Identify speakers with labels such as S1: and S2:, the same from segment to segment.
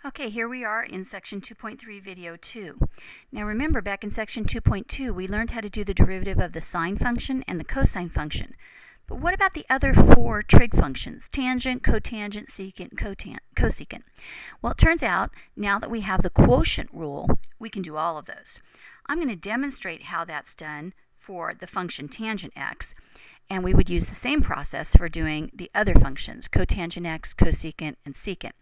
S1: Okay, here we are in section 2.3 video 2. Now remember, back in section 2.2 we learned how to do the derivative of the sine function and the cosine function. But what about the other four trig functions? Tangent, cotangent, secant, cosecant. Well, it turns out now that we have the quotient rule, we can do all of those. I'm going to demonstrate how that's done for the function tangent x, and we would use the same process for doing the other functions, cotangent x, cosecant, and secant.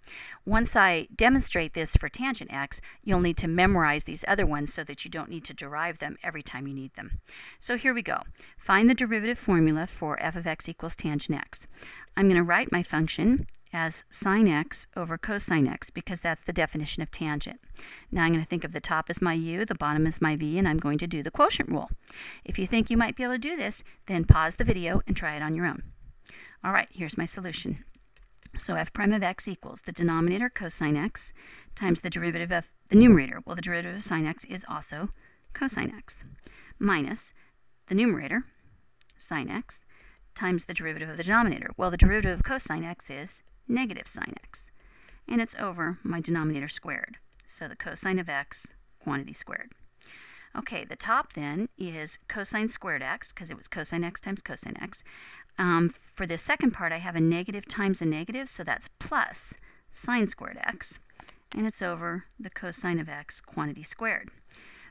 S1: Once I demonstrate this for tangent x, you'll need to memorize these other ones so that you don't need to derive them every time you need them. So here we go. Find the derivative formula for f of x equals tangent x. I'm going to write my function as sine x over cosine x because that's the definition of tangent. Now I'm going to think of the top as my u, the bottom as my v, and I'm going to do the quotient rule. If you think you might be able to do this, then pause the video and try it on your own. All right, here's my solution. So f prime of x equals the denominator cosine x times the derivative of the numerator. Well, the derivative of sine x is also cosine x minus the numerator, sine x, times the derivative of the denominator. Well, the derivative of cosine x is negative sine x, and it's over my denominator squared. So the cosine of x, quantity squared. Okay, the top then is cosine squared x, because it was cosine x times cosine x. For the second part, I have a negative times a negative, so that's plus sine squared x, and it's over the cosine of x, quantity squared.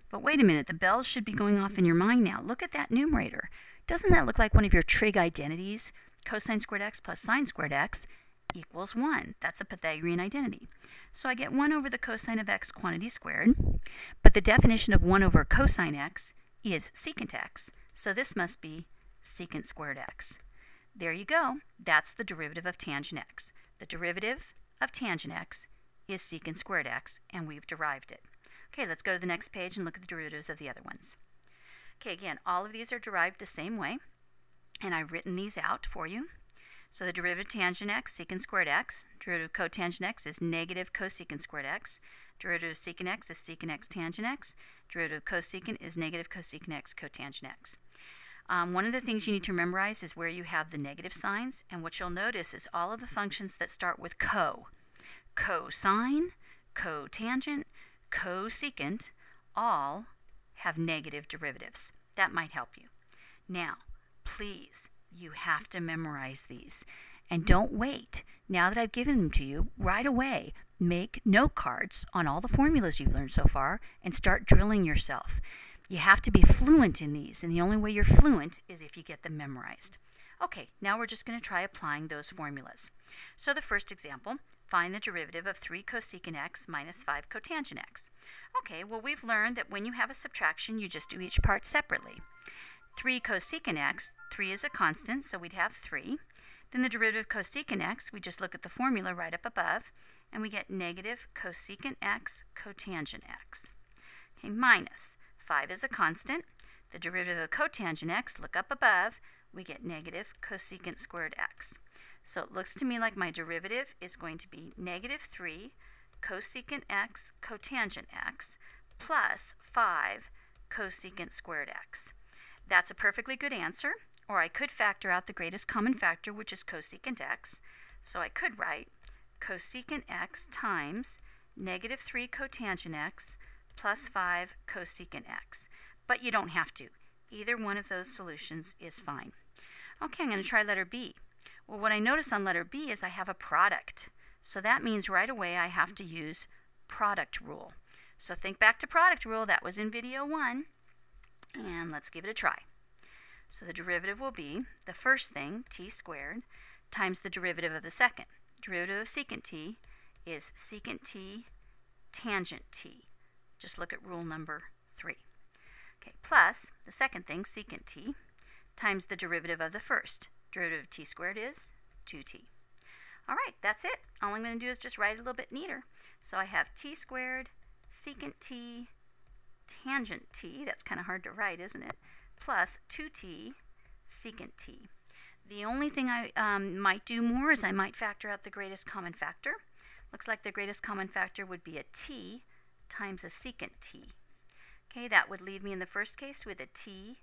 S1: But wait a minute, the bells should be going off in your mind now. Look at that numerator. Doesn't that look like one of your trig identities? Cosine squared x plus sine squared x equals 1. That's a Pythagorean identity. So I get 1 over the cosine of x, quantity squared, but the definition of 1 over cosine x is secant x, so this must be secant squared x. There you go. That's the derivative of tangent x. The derivative of tangent x is secant squared x, and we've derived it. Okay, let's go to the next page and look at the derivatives of the other ones. Okay, again, all of these are derived the same way, and I've written these out for you. So the derivative of tangent x, secant squared x. Derivative of cotangent x is negative cosecant squared x. Derivative of secant x is secant x tangent x. Derivative of cosecant is negative cosecant x cotangent x. One of the things you need to memorize is where you have the negative signs, and what you'll notice is all of the functions that start with cosine, cotangent, cosecant, all have negative derivatives. That might help you. Now, please, you have to memorize these. And don't wait. Now that I've given them to you, right away, make note cards on all the formulas you've learned so far and start drilling yourself. You have to be fluent in these, and the only way you're fluent is if you get them memorized. Okay, now we're just going to try applying those formulas. So the first example, find the derivative of 3 cosecant x minus 5 cotangent x. Okay, well we've learned that when you have a subtraction, you just do each part separately. 3 cosecant x, 3 is a constant, so we'd have 3. Then the derivative of cosecant x, we just look at the formula right up above, and we get negative cosecant x cotangent x. Okay, minus 5 is a constant. The derivative of cotangent x, look up above, we get negative cosecant squared x. So it looks to me like my derivative is going to be negative 3 cosecant x cotangent x plus 5 cosecant squared x. That's a perfectly good answer, or I could factor out the greatest common factor, which is cosecant x. So I could write cosecant x times negative 3 cotangent x plus 5 cosecant x. But you don't have to. Either one of those solutions is fine. Okay, I'm going to try letter B. Well, what I notice on letter B is I have a product. So that means right away I have to use product rule. So think back to product rule. That was in video 1. And let's give it a try. So the derivative will be the first thing, t squared, times the derivative of the second. Derivative of secant t is secant t tangent t. Just look at rule number 3. Okay, plus the second thing, secant t, times the derivative of the first. Derivative of t squared is 2t. All right, that's it. All I'm going to do is just write it a little bit neater. So I have t squared, secant t, tangent t, that's kind of hard to write, isn't it, plus 2t secant t. The only thing I might do more is I might factor out the greatest common factor. Looks like the greatest common factor would be a t times a secant t. Okay, that would leave me in the first case with a t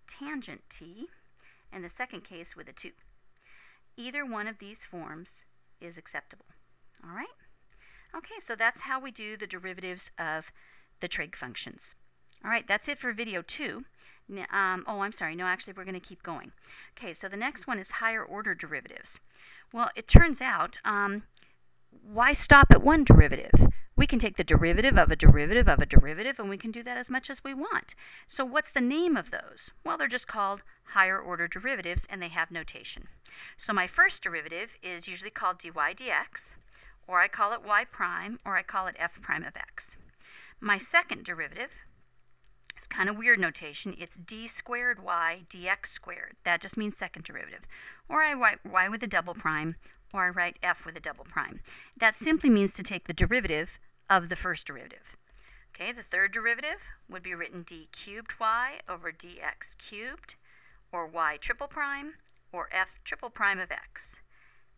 S1: tangent t, and the second case with a 2. Either one of these forms is acceptable. All right? Okay, so that's how we do the derivatives of the trig functions. All right, that's it for video 2. Oh, I'm sorry. No, actually, we're going to keep going. Okay, so the next one is higher order derivatives. Well, it turns out, why stop at one derivative? We can take the derivative of a derivative of a derivative, and we can do that as much as we want. So what's the name of those? Well, they're just called higher order derivatives, and they have notation. So my first derivative is usually called dy dx, or I call it y prime, or I call it f prime of x. My second derivative, it's kind of weird notation. It's d squared y dx squared. That just means second derivative. Or I write y with a double prime, or I write f with a double prime. That simply means to take the derivative of the first derivative. Okay, the third derivative would be written d cubed y over dx cubed, or y triple prime, or f triple prime of x.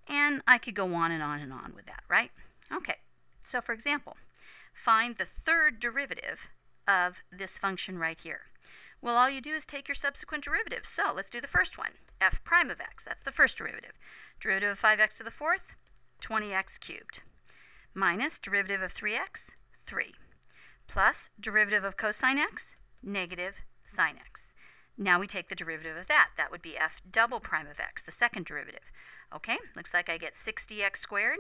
S1: And I could go on and on and on with that, right? Okay, so for example, find the third derivative of this function right here. Well, all you do is take your subsequent derivatives. So let's do the first one, f prime of x. That's the first derivative. Derivative of 5x to the fourth, 20x cubed. Minus derivative of 3x, 3. Plus derivative of cosine x, negative sine x. Now we take the derivative of that. That would be f double prime of x, the second derivative. Okay, looks like I get 6dx squared.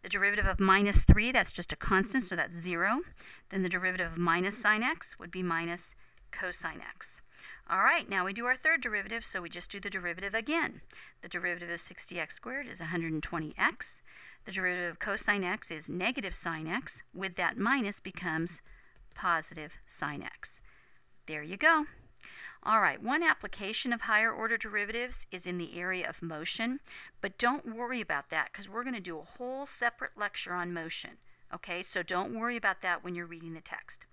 S1: The derivative of minus 3, that's just a constant, so that's 0. Then the derivative of minus sine x would be minus cosine x. All right, now we do our third derivative, so we just do the derivative again. The derivative of 60x squared is 120x. The derivative of cosine x is negative sine x. With that minus becomes positive sine x. There you go. All right, one application of higher order derivatives is in the area of motion, but don't worry about that because we're going to do a whole separate lecture on motion. Okay, so don't worry about that when you're reading the text.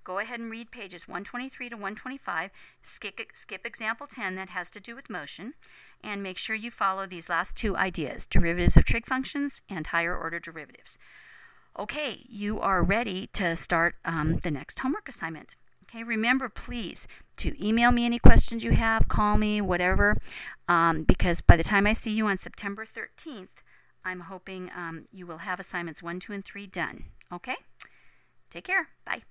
S1: Go ahead and read pages 123 to 125, skip example 10 that has to do with motion, and make sure you follow these last two ideas, derivatives of trig functions and higher order derivatives. Okay, you are ready to start the next homework assignment. Okay, remember please to email me any questions you have, call me, whatever, because by the time I see you on September 13th, I'm hoping you will have assignments 1, 2, and 3 done. Okay? Take care. Bye.